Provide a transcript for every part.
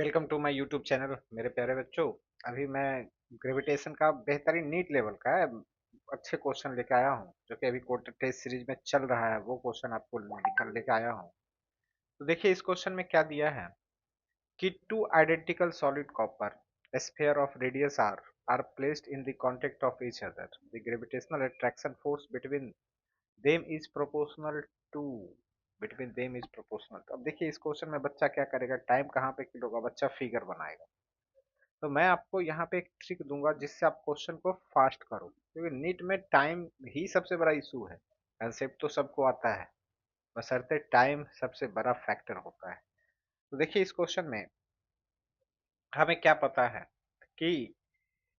Welcome to my YouTube channel मेरे प्यारे बच्चों। अभी मैं ग्रेविटेशन का बेहतरीन नीट लेवल का है अच्छे क्वेश्चन लेके आया हूँ, जो कि अभी कोर्ट टेस्ट सीरीज में चल रहा है। वो क्वेश्चन आपको निकल लेके आया हूँ। तो देखिए इस क्वेश्चन में क्या दिया है कि two identical solid copper sphere of radius are placed in the contact of each other. The gravitational attraction force between them is proportional to तो अब देखिए इस क्वेश्चन में बच्चा क्या करेगा, टाइम कहाँ पे किल होगा, बच्चा फिगर बनाएगा। तो मैं आपको यहाँ पे एक ट्रिक दूंगा जिससे आप क्वेश्चन को फास्ट करो, क्योंकि नीट में टाइम ही सबसे बड़ा इशू है। कंसेप्ट तो सबको आता है, बशर्ते टाइम सबसे बड़ा फैक्टर होता है। तो देखिए इस क्वेश्चन में हमें क्या पता है कि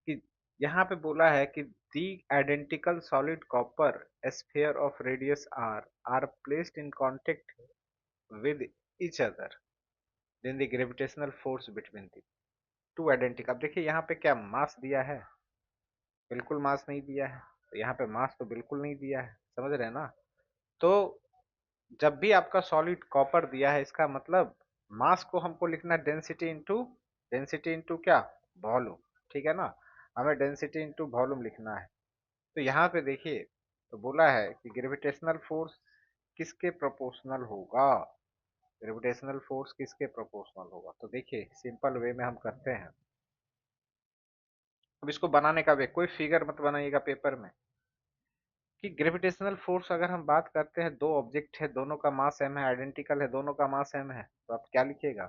कि यहाँ पे बोला है कि the identical solid copper sphere of radius are placed in contact with each other, then the gravitational force between the two identical. अब देखिए यहाँ पे क्या मास दिया है? बिल्कुल मास नहीं दिया है। तो यहाँ पे मास तो बिल्कुल नहीं दिया है, समझ रहे हैं ना। तो जब भी आपका सॉलिड कॉपर दिया है, इसका मतलब मास को हमको लिखना है डेंसिटी इंटू क्या, वॉल्यूम। ठीक है ना, हमें डेंसिटी इंटू वॉल्यूम लिखना है। तो यहाँ पे देखिए, तो बोला है कि ग्रेविटेशनल फोर्स किसके प्रोपोर्शनल होगा, ग्रेविटेशनल फोर्स किसके प्रोपोर्शनल होगा। तो देखिए सिंपल वे में हम करते हैं। अब इसको बनाने का वे, कोई फिगर मत बनाइएगा पेपर में। कि ग्रेविटेशनल फोर्स अगर हम बात करते हैं, दो ऑब्जेक्ट है, दोनों का मास एम है, आइडेंटिकल है, दोनों का मास एम है, तो आप क्या लिखिएगा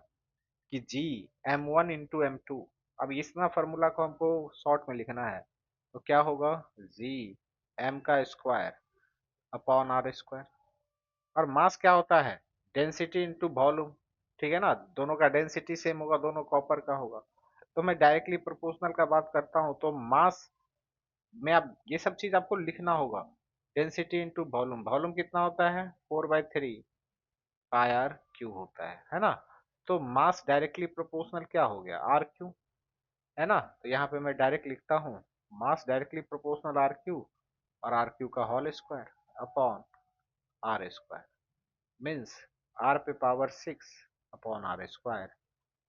कि जी m1 × m2। अब इतना फॉर्मूला को हमको शॉर्ट में लिखना है, तो क्या होगा जी m का स्क्वायर अपॉन आर स्क्वायर। और मास क्या होता है, डेंसिटी इंटू वॉल्यूम। ठीक है ना, दोनों का डेंसिटी सेम होगा, दोनों कॉपर का होगा। तो मैं डायरेक्टली प्रोपोर्शनल का बात करता हूँ, तो मास में आप ये सब चीज आपको लिखना होगा। डेंसिटी इंटू वॉल्यूम, वॉल्यूम कितना होता है 4/3 पाई आर क्यू होता है ना। तो मास डायरेक्टली प्रोपोर्शनल क्या हो गया, आर क्यू, है ना। तो यहाँ पे मैं डायरेक्ट लिखता हूँ mass directly proportional R cube, और आर क्यू का whole square upon R square, means R पे पावर 6 अपॉन आर स्क्वायर।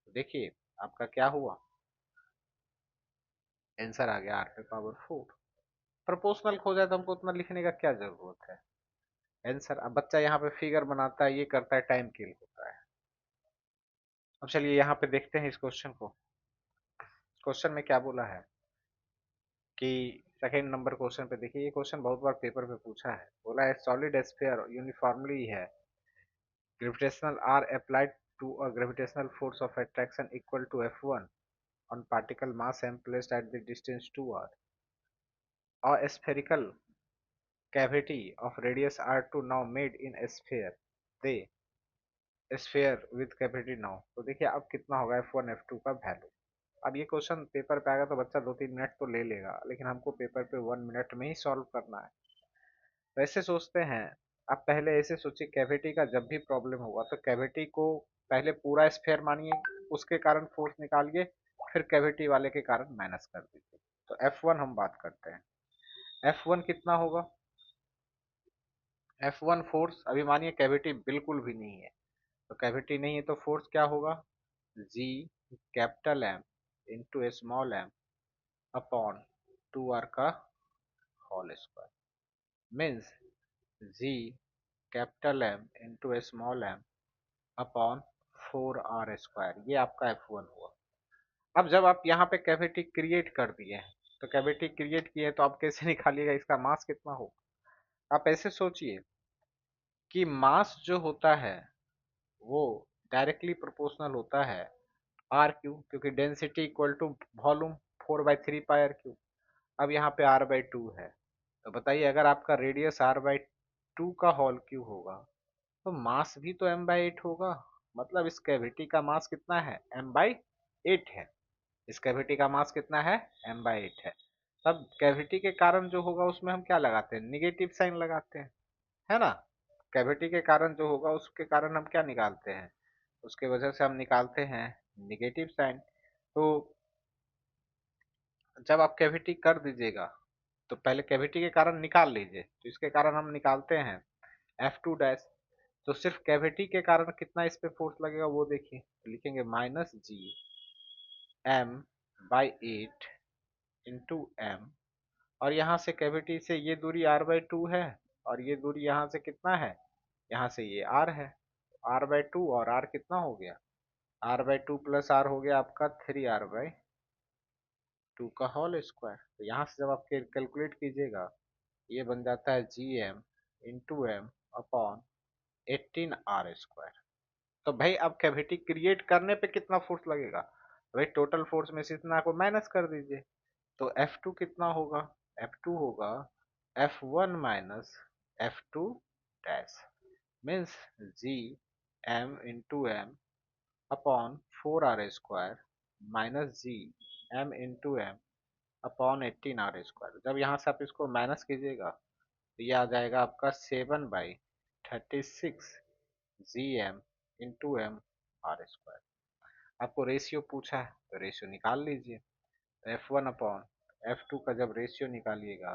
देखिए आपका क्या हुआ, आंसर आ गया आर पे पावर 4। प्रोपोर्शनल खो जाए तो हमको उतना लिखने का क्या जरूरत है। आंसर, अब बच्चा यहाँ पे फिगर बनाता है, ये करता है, टाइम किल होता है। अब चलिए यहाँ पे देखते हैं इस क्वेश्चन को। क्वेश्चन में क्या बोला है कि सेकेंड नंबर क्वेश्चन पे देखिए, ये क्वेश्चन बहुत बार पेपर पे पूछा है। बोला है सॉलिड स्फीयर यूनिफॉर्मली है, gravitational are applied to a gravitational force of attraction equal to F1 on particle mass m placed at the distance 2r. A spherical cavity of radius r2 now made in a sphere. The sphere with cavity now. तो देखिए अब कितना होगा F1 F2 का value. अब ये question paper पे आएगा तो बच्चा 2-3 मिनट तो ले लेगा, लेकिन हमको पेपर पे 1 मिनट में ही सॉल्व करना है। तो ऐसे सोचते हैं, आप पहले ऐसे सोचिए, कैविटी का जब भी प्रॉब्लम होगा तो कैविटी को पहले पूरा स्फेयर मानिए, उसके कारण फोर्स निकालिए, फिर कैविटी वाले के कारण माइनस कर दीजिए। तो F1 हम बात करते हैं, F1 कितना होगा, F1 फोर्स, अभी मानिए कैविटी बिल्कुल भी नहीं है, तो कैविटी नहीं है तो फोर्स क्या होगा, G capital M into small M upon 2r का whole square, means G capital M into small M upon 4r²। ये आपका F1 हुआ। अब जब आप यहाँ पे कैविटी क्रिएट कर दिए हैं, तो कैविटी क्रिएट किए हैं तो आप कैसे निकालिएगा इसका मास कितना होगा। आप ऐसे सोचिए कि मास जो होता है वो डायरेक्टली प्रोपोर्शनल होता है आर क्यू, क्योंकि density equal to volume 4/3 pi R cube. अब यहाँ पे r/2 है, तो बताइए अगर आपका रेडियस r/2 का होल क्यू होगा तो मास भी तो m/8 होगा। मतलब इस कैविटी का मास कितना है, m/8 है। इस कैविटी का मास कितना है, m/8 है। तब कैविटी के कारण जो होगा उसमें हम क्या लगाते हैं, निगेटिव साइन लगाते हैं, है ना। कैविटी के कारण जो होगा उसके कारण हम क्या निकालते हैं, उसके वजह से हम निकालते हैं निगेटिव साइन। तो जब आप कैविटी कर दीजिएगा तो पहले कैविटी के कारण निकाल लीजिए, तो इसके कारण हम निकालते हैं F2 डैश। तो सिर्फ कैविटी के कारण कितना इस पे फोर्स लगेगा वो देखिए, तो लिखेंगे minus G M by 8 into M, और यहाँ से कैविटी से ये दूरी r/2 है, और ये दूरी यहाँ से कितना है, यहाँ से ये r है, r/2 और r कितना हो गया, r/2 प्लस r हो गया आपका 3r/2 का होल स्क्वायर। तो यहाँ से जब आप कैलकुलेट कीजिएगा, ये बन जाता है gm into M upon 18r²। तो भाई अब कैविटी क्रिएट करने पे कितना फोर्स लगेगा, भाई टोटल फोर्स में से इतना को माइनस कर दीजिए, तो F2 कितना होगा, F2 होगा F1 minus F2 dash, means G M into M upon 4r² minus G M into M upon 18r²। जब यहाँ से आप इसको माइनस कीजिएगा तो ये आ जाएगा आपका 7/36 जी एम इंटू एम r²। आपको रेशियो पूछा है तो रेशियो निकाल लीजिए, F1 अपॉन F2 का जब रेशियो निकालिएगा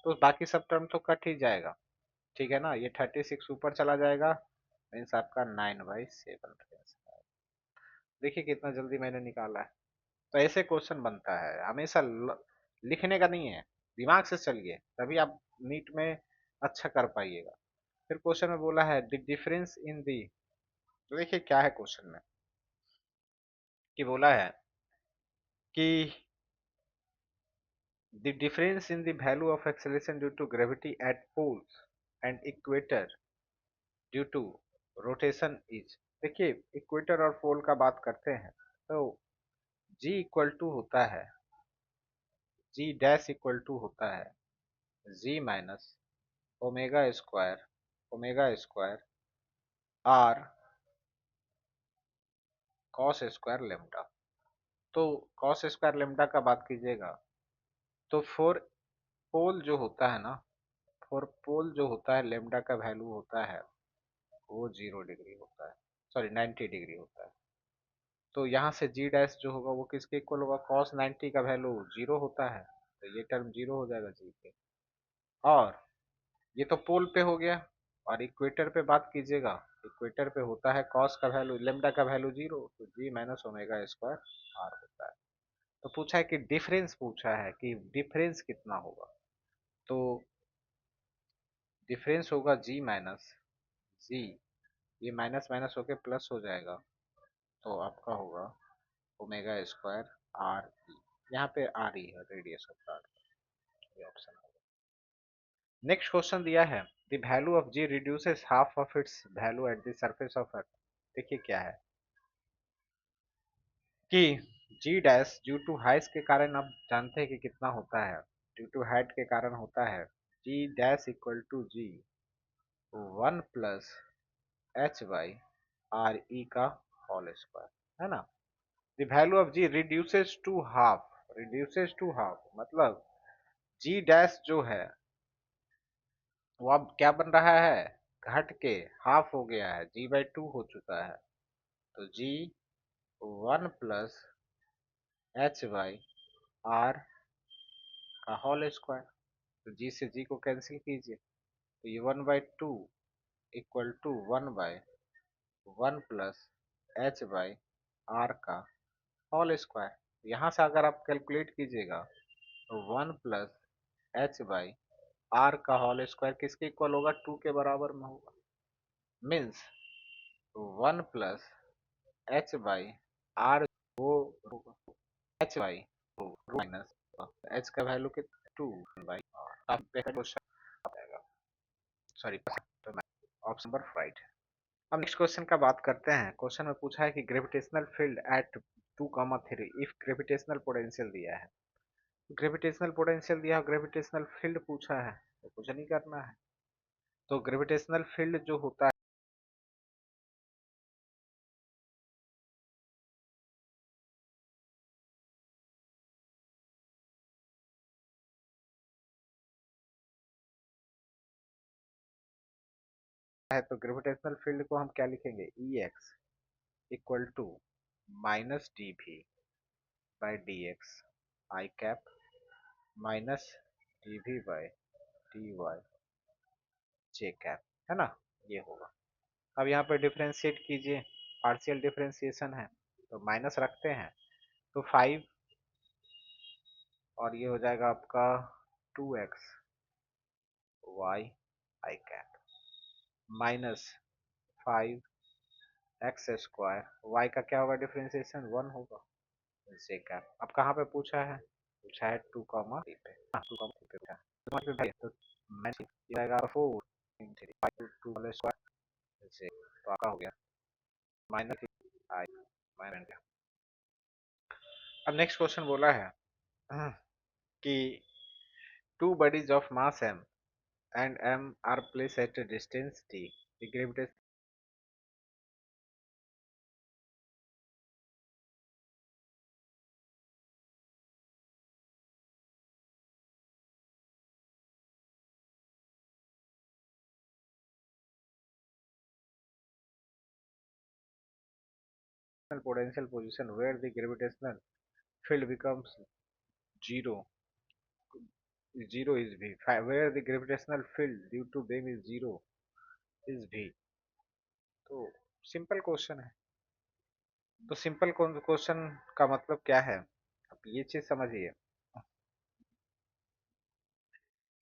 तो बाकी सब टर्म तो कट ही जाएगा, ठीक है ना, ये 36 ऊपर चला जाएगा, मीन्स आपका 9/7। देखिए कितना जल्दी मैंने निकाला है। तो ऐसे क्वेश्चन बनता है, हमेशा लिखने का नहीं है, दिमाग से चलिए तभी आप नीट में अच्छा कर पाइएगा। फिर क्वेश्चन में बोला है द डिफरेंस इन दी, तो देखिए क्या है क्वेश्चन में, कि बोला है कि the difference in the value of acceleration due to gravity at poles and equator due to rotation is, देखिए इक्वेटर और पोल का बात करते हैं तो g इक्वल टू होता है, g डैश इक्वल टू होता है g minus omega square r cos square lambda. तो कॉस स्क्वायर लेमडा का बात कीजिएगा तो फॉर पोल जो होता है ना, फॉर पोल जो होता है लेमडा का वैल्यू होता है वो 0 डिग्री होता है, सॉरी 90 डिग्री होता है। तो यहाँ से जी डैश जो होगा वो किसके इक्वल होगा, cos 90 का वैल्यू 0 होता है, तो ये टर्म 0 हो जाएगा जी पे। और ये तो पोल पे हो गया, और इक्वेटर पे बात कीजिएगा, इक्वेटर पे होता है cos का वैल्यू लेमडा का वैल्यू 0, तो जी माइनस ओमेगा स्क्वायर आर होता है। तो पूछा है कि डिफरेंस, पूछा है कि डिफरेंस कितना होगा, तो डिफरेंस होगा जी माइनस जी, ये माइनस माइनस होके प्लस हो जाएगा, तो आपका होगा ओमेगा स्क्वायर आर ई, यहाँ पे आर ई है रेडियस ऑफ द अर्थ, ये ऑप्शन होगा। नेक्स्ट क्वेश्चन दिया है the value of G reduces half of its value at the surface of earth. देखिए क्या है कि G dash due to height के कारण आप जानते हैं कि कितना होता है, ड्यू टू हाइट के कारण होता है G dash equal to G 1 + h/r/e का होल स्क्वायर, है ना। The value of G reduces to half, reduces to half मतलब जी डैश जो है वो अब क्या बन रहा है, घट के हाफ हो गया है, g/2 हो चुका है, तो जी 1 + h/r का होल स्क्वायर। तो जी से जी को कैंसिल कीजिए, तो ये 1/2 इक्वल टू 1/1 + h/r का होल स्क्वायर। यहाँ से अगर आप कैलकुलेट कीजिएगा तो 1 + h/r का होल स्क्वायर किसके इक्वल होगा, 2 के बराबर में होगा, मीन्स 1 + h/r वो एच बाई माइनस एच का वैल्यू कितना 2/r, आप क्वेश्चन आ जाएगा, सॉरी ऑप्शन नंबर राइट। अब नेक्स्ट क्वेश्चन का बात करते हैं। क्वेश्चन में पूछा है कि gravitational field at 2, 3 if gravitational potential दिया है, ग्रेविटेशनल पोटेंशियल दिया है, ग्रेविटेशनल फील्ड पूछा है तो कुछ नहीं करना है। तो ग्रेविटेशनल फील्ड जो होता है, तो ग्रेविटेशनल फील्ड को हम क्या लिखेंगे, E X equal to minus D V by D X I cap minus D V by dy J cap, है ना, ये होगा। अब यहाँ पे डिफ्रेंशिएट कीजिए, पार्शियल डिफ्रेंशिएशन है तो माइनस रखते हैं, तो 5 और ये हो जाएगा आपका 2x y आई कैप माइनस 5x² y का क्या होगा डिफ्रेंशिएशन 1 होगा जे कैप। अब कहाँ पे पूछा है, पूछा है 2,3 पे, 2,3 पे पूछा है तो भाई तो मैच जाएगा 4 3 5 2 वाले स्क्वायर से, तो आपका हो गया माइनस आई माइनस। अब नेक्स्ट क्वेश्चन बोला है कि two bodies of mass m and m are placed at a distance t. The gravitational potential position where the gravitational field becomes zero. Zero is v. Where the gravitational field due to them is zero is v. तो simple question है। तो simple question का मतलब क्या है, अब ये चीज समझिए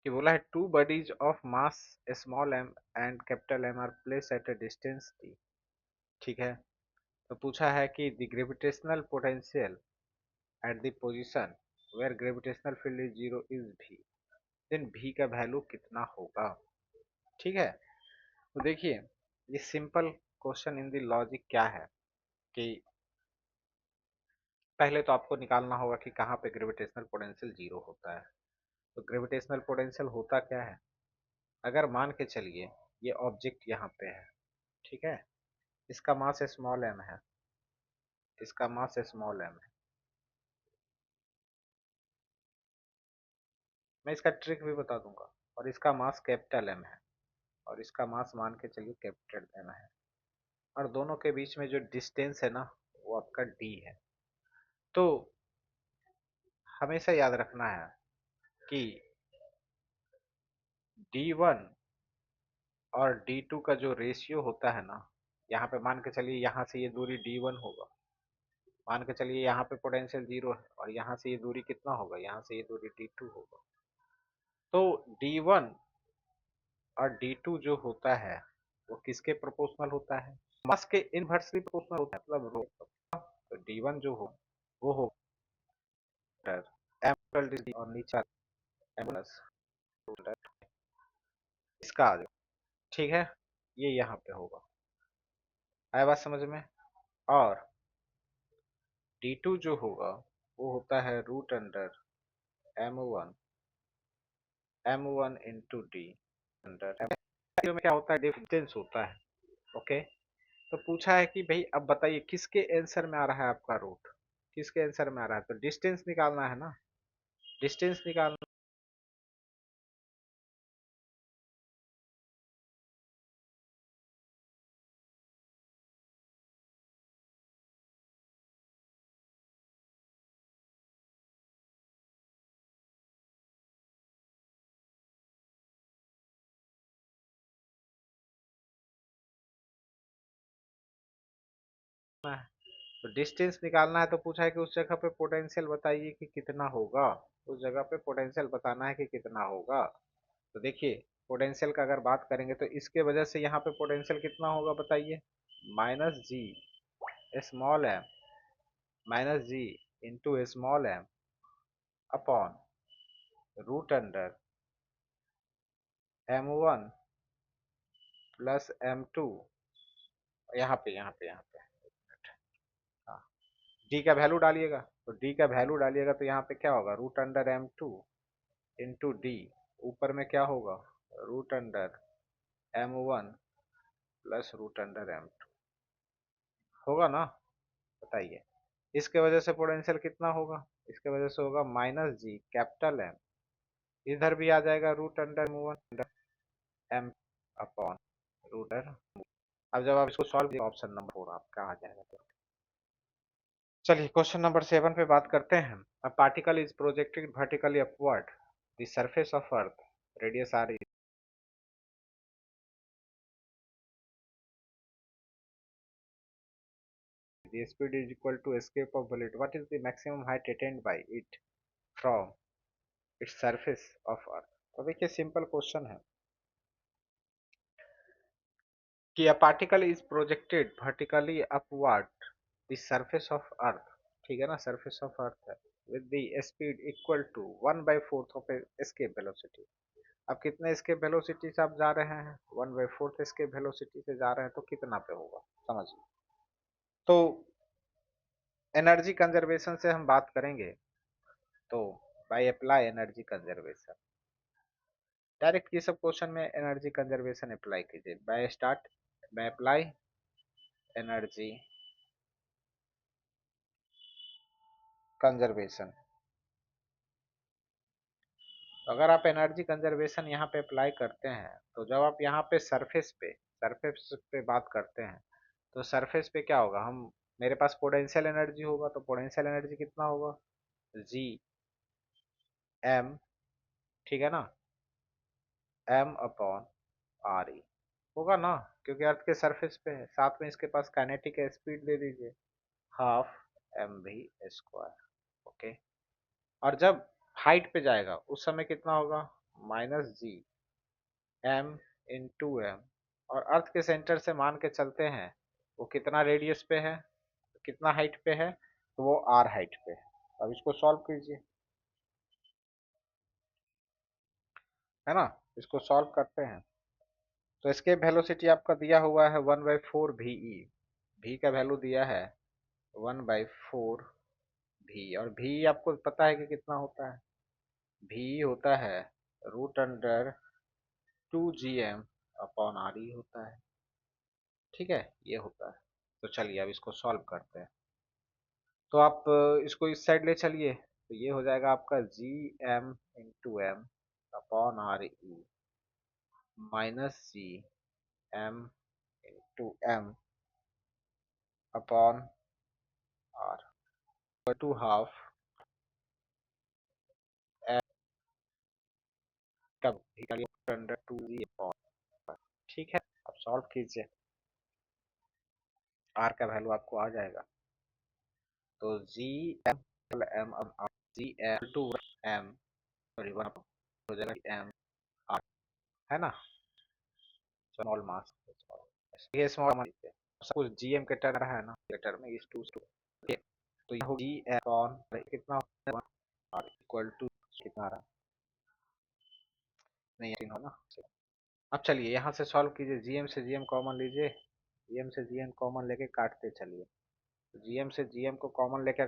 कि बोला है two bodies of mass small m and capital M are place at a distance t। ठीक है, तो पूछा है कि the gravitational potential at the position where gravitational field is zero is v, then v का वैल्यू कितना होगा। ठीक है, तो देखिए ये simple question in the logic क्या है कि पहले तो आपको निकालना होगा कि कहाँ पे ग्रेविटेशनल पोटेंशियल जीरो होता है। तो ग्रेविटेशनल पोटेंशियल होता क्या है, अगर मान के चलिए ये ऑब्जेक्ट यहाँ पे है, ठीक है, इसका मास स्मॉल m है, इसका मास स्मॉल m है, मैं इसका ट्रिक भी बता दूंगा, और इसका मास कैपिटल M है, और इसका मास मान के चलिए कैपिटल M है, और दोनों के बीच में जो डिस्टेंस है ना वो आपका d है। तो हमेशा याद रखना है कि d1 और d2 का जो रेशियो होता है ना, यहाँ पे मान के चलिए यहाँ से ये दूरी d1 होगा, मान के चलिए यहाँ पे पोटेंशियल जीरो है, और यहाँ से ये दूरी कितना होगा, यहाँ से ये दूरी d2 होगा। तो d1 और d2 जो होता है वो किसके प्रोपोर्शनल होता है, मास के इनवर्सली प्रोपोर्शनल होता है, मतलब रो। तो d1 जो हो वो हो m और नीचे m प्लस इसका आ जाएगा। ठीक है, ये यहाँ पे होगा, आया बात समझ में। और d2 जो होगा वो होता है root under m1 into D under में क्या होता है, डिफरेंस होता है। ओके, तो पूछा है कि भाई अब बताइए किसके आंसर में आ रहा है आपका रूट, किसके आंसर में आ रहा है, तो डिस्टेंस निकालना है ना, डिस्टेंस निकालना। है तो डिस्टेंस निकालना है, तो पूछा है कि उस जगह पे पोटेंशियल बताइए कि कितना होगा, उस जगह पे पोटेंशियल बताना है कि कितना होगा। तो देखिए पोटेंशियल का अगर बात करेंगे तो इसके वजह से यहाँ पे पोटेंशियल कितना होगा बताइए, minus G small M, minus G into small M upon root under m1 plus m2, यहाँ पे हाँ, डी का वैल्यू डालिएगा, तो डी का वैल्यू डालिएगा तो यहाँ पे क्या होगा, root under m2 into D, ऊपर में क्या होगा, root under m1 plus root under m2 होगा ना। बताइए इसके वजह से पोटेंशियल कितना होगा, इसके वजह से होगा माइनस जी कैपिटल एम, इधर भी आ जाएगा root under m1 M upon root under. अब जब आप इसको सॉल्व किया ऑप्शन नंबर 4 आपका आ जाएगा। चलिए क्वेश्चन नंबर 7 पे बात करते हैं। A particle is projected vertically upward the surface of earth, radius R the speed is equal to escape of bullet, what is the maximum height attained by it from its surface of earth? तो देखिए simple question है कि a particle is projected vertically upward the surface of earth, ठीक है ना, surface of earth है, with the speed equal to 1/4 of escape velocity। अब कितने escape velocity से आप जा रहे हैं, 1/4 escape velocity से जा रहे हैं, तो कितना पे होगा समझिए। तो एनर्जी कंजर्वेशन से हम बात करेंगे, तो bye apply energy conservation, direct ये सब क्वेश्चन में एनर्जी कंजर्वेशन अप्लाई कीजिए। बाय अप्लाई एनर्जी कंजर्वेशन, अगर आप एनर्जी कंजर्वेशन यहाँ पे अप्लाई करते हैं, तो जब आप यहाँ पे सरफेस पे बात करते हैं, तो सरफेस पे क्या होगा, हम मेरे पास पोटेंशियल एनर्जी होगा, तो पोटेंशियल एनर्जी कितना होगा, जी एम, ठीक है ना, एम अपॉन आर ई होगा ना, क्योंकि अर्थ के सरफेस पे है, साथ में इसके पास काइनेटिक स्पीड दे दीजिए, half M V square, okay. और जब हाइट पे जाएगा उस समय कितना होगा, minus G M into M, और अर्थ के सेंटर से मान के चलते हैं वो कितना रेडियस पे है, कितना हाइट पे है, तो वो आर हाइट पे है। अब इसको सॉल्व कीजिए, है ना, इसको सॉल्व करते हैं, तो एस्केप वेलोसिटी आपका दिया हुआ है 1/4 वी ई, भी का वैल्यू दिया है 1/4 भी, और भी आपको पता है कि कितना होता है, भी होता है root under 2 GM upon R E होता है, ठीक है, ये होता है। तो चलिए अब इसको सॉल्व करते हैं, तो आप इसको इस साइड ले चलिए, तो ये हो जाएगा आपका GM/M upon R E minus GM/M upon R two half under 2 upon, ठीक है। अब सॉल्व कीजिए, आर का वैल्यू आपको आ जाएगा, तो GM GM to M, sorry 1 हो जाएगा एम आर, है ना, स्मॉल मास, ये स्मॉल मास सब कुछ जीएम के टर्म रहा है ना, के टर्म में इस टू तो ये हो जी अपॉन कितना आर इक्वल टू कितना रहा, नहीं यकीन हो ना। अब चलिए यहाँ से सॉल्व कीजिए, जीएम से जीएम कॉमन लीजिए, जीएम से जीएम कॉमन लेके काटते चलिए, तो जीएम से जीएम को कॉमन लेके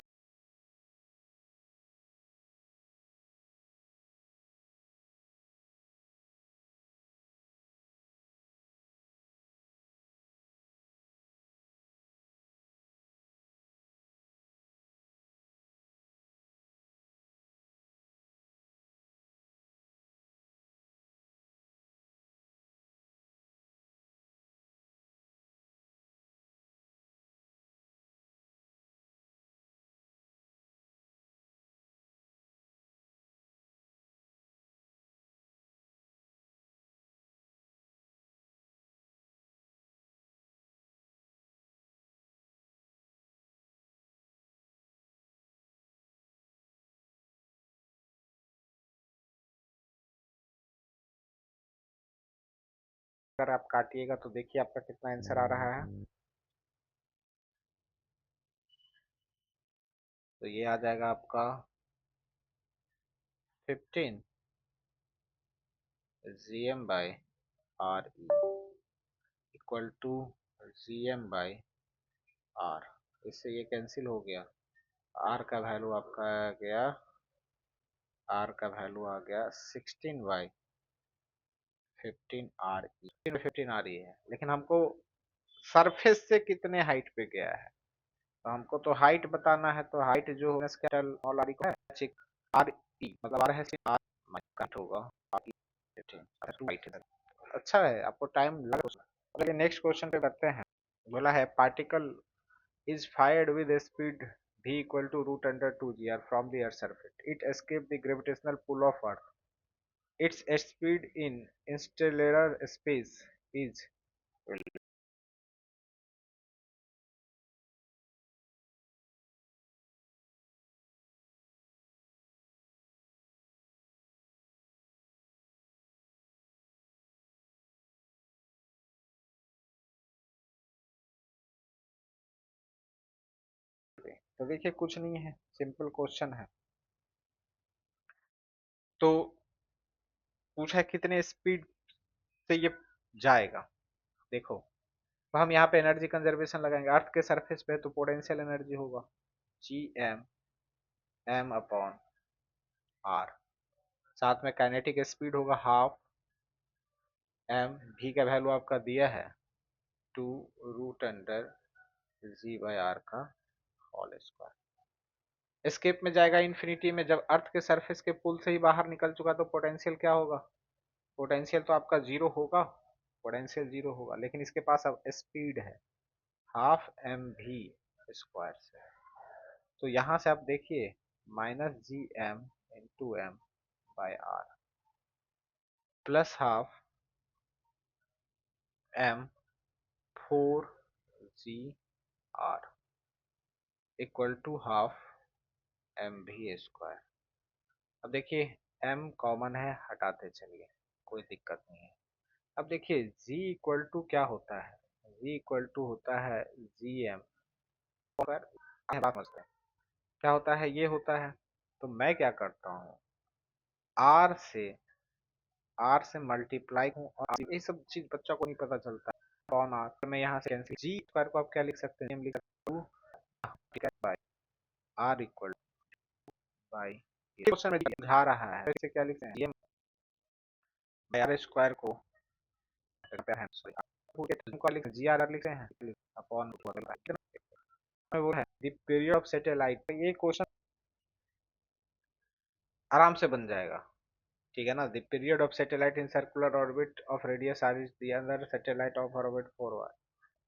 अगर आप काटिएगा तो देखिए आपका कितना आंसर आ रहा है, तो ये आ जाएगा आपका 15 GM by R E equal to GM by R, इससे ये कैंसिल हो गया, आर का वैल्यू आपका आ गया, आर का वैल्यू आ गया 16/15 RE है, लेकिन हमको सरफेस से कितने हाइट पे गया है, तो हमको तो हाइट बताना है, तो हाइट जो है कैपिटल स्मॉल आर को है, आर ई मतलब आर है आर कट होगा आर ई, ठीक है, अच्छा है आपको टाइम लगा। चलिए नेक्स्ट क्वेश्चन पे करते हैं, बोला है particle is fired with a speed v equal to root under 2 gr from the earth's surface, it escaped the gravitational pull of earth, its speed in interstellar space is तो देखिए कुछ नहीं है, सिंपल क्वेश्चन है। तो पूछा है कितने स्पीड से ये जाएगा। देखो, तो हम यहाँ पे एनर्जी कंजर्वेशन लगाएंगे। अर्थ के सरफेस पे तो पोटेंशियल एनर्जी होगा G M M upon R, साथ में काइनेटिक स्पीड होगा हाफ एम, भी का वैल्यू आपका दिया है 2√अंडर जी बाई आर का होल स्क्वायर। एस्केप में जाएगा इन्फिनिटी में, जब अर्थ के सरफेस के पुल से ही बाहर निकल चुका तो पोटेंशियल क्या होगा, पोटेंशियल तो आपका जीरो होगा, पोटेंशियल जीरो होगा, लेकिन इसके पास अब स्पीड है हाफ एम भी स्क्वायर से। तो यहाँ से आप देखिए minus G M into M by R plus half M 4 G R equal to half M V square. अब देखिए m कॉमन है, हटाते चलिए, कोई दिक्कत नहीं है। अब देखिए g इक्वल टू क्या होता है, g इक्वल टू होता है जी एम पर, बात समझते हैं क्या होता है, ये होता है। तो मैं क्या करता हूँ, r से मल्टीप्लाई हूँ, और ये सब चीज बच्चों को नहीं पता चलता कौन आर, तो मैं यहाँ से कैंसिल, जी स्क्वायर को आप क्या लिख सकते हैं, लिख सकते हैं by R equal by, question में समझा रहा है इसे क्या लिखते हैं, आर स्क्वायर को जी आर लिखते हैं अपॉन वो है द पीरियड ऑफ सैटेलाइट। ये क्वेश्चन आराम से बन जाएगा, ठीक है ना। The period of satellite in circular orbit of radius R is the other satellite of orbit forward,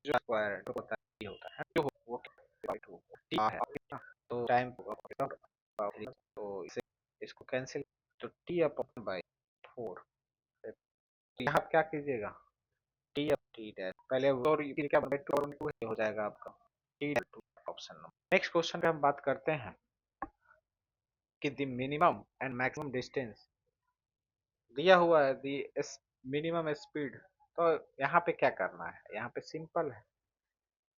जो स्क्वायर है तो होता है, ये होता है जो वो टी है, तो टाइम तो इसे इसको कैंसिल, तो टी अपॉन बाई 4। तो यहाँ आप क्या कीजिएगा, टी अप टी डैश पहले और क्या हो जाएगा आपका T option number. Next question पे हम बात करते हैं कि the minimum and maximum distance दिया हुआ है, दी मिनिमम स्पीड। तो यहाँ पे क्या करना है, यहाँ पे सिंपल है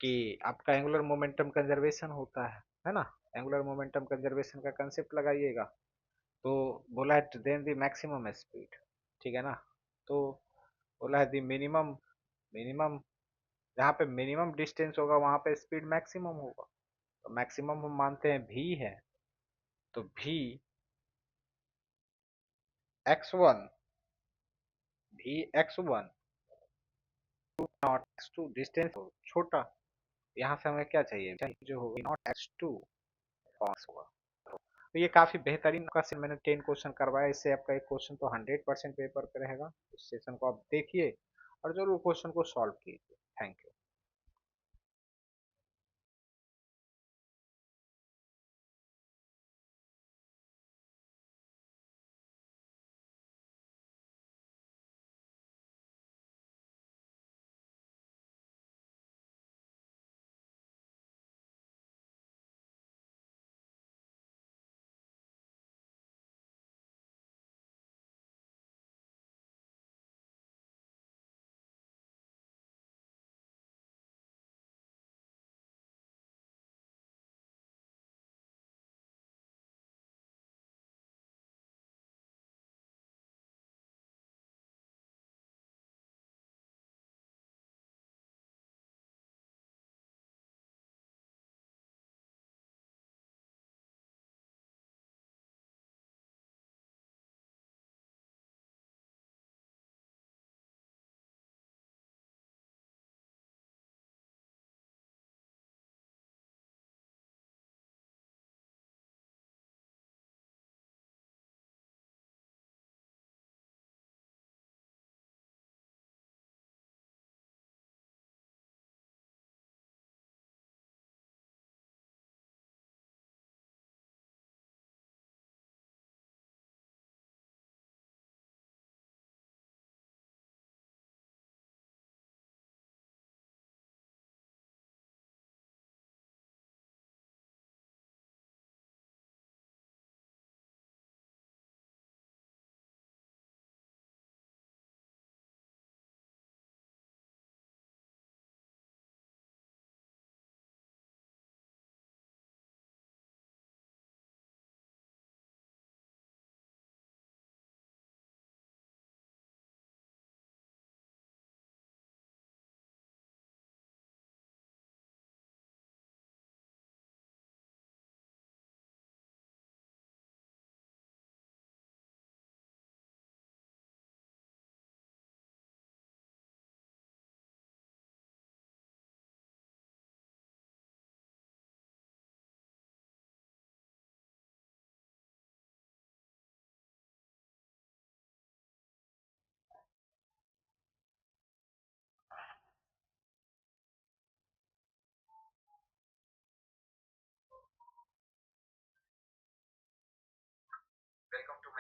कि आपका एंगुलर मोमेंटम कंजर्वेशन होता है ना। एंगुलर मोमेंटम कंजर्वेशन का कंसेप्ट लगाइएगा। तो बोला है देन द मैक्सिमम स्पीड, ठीक है ना। तो बोला है द मिनिमम, मिनिमम जहाँ पे मिनिमम डिस्टेंस होगा वहां पे स्पीड मैक्सिमम होगा। तो मैक्सिमम हम मानते हैं v है, तो v x1, v x1 not x2, distance छोटा, यहाँ से हमें क्या चाहिए, जो होगा नॉट x2 पास होगा। तो ये काफी बेहतरीन क्वेश्चन मैंने 10 क्वेश्चन करवाया, इससे आपका एक क्वेश्चन तो 100% पेपर पे रहेगा। इस सेशन को आप देखिए और जरूर क्वेश्चन को सॉल्व कीजिए। Thank you.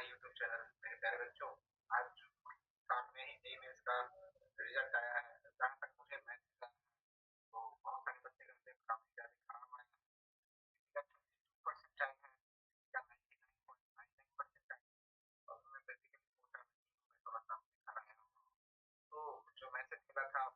My YouTube channel मेरे प्यारे बच्चों। आज शाम में ही जेईई मेंस का रिजल्ट आया है। जहाँ तक मुझे मैसेज आया है तो बहुत सारे बच्चे का रिजल्ट काफी ज्यादा खराब आया है। किसी का 22% आया है, किसी का 99.99% आया है। और मैं बेसिकली सोचा मैं थोड़ा सा दिखा रहा हूँ। तो जो मैसेज मिला था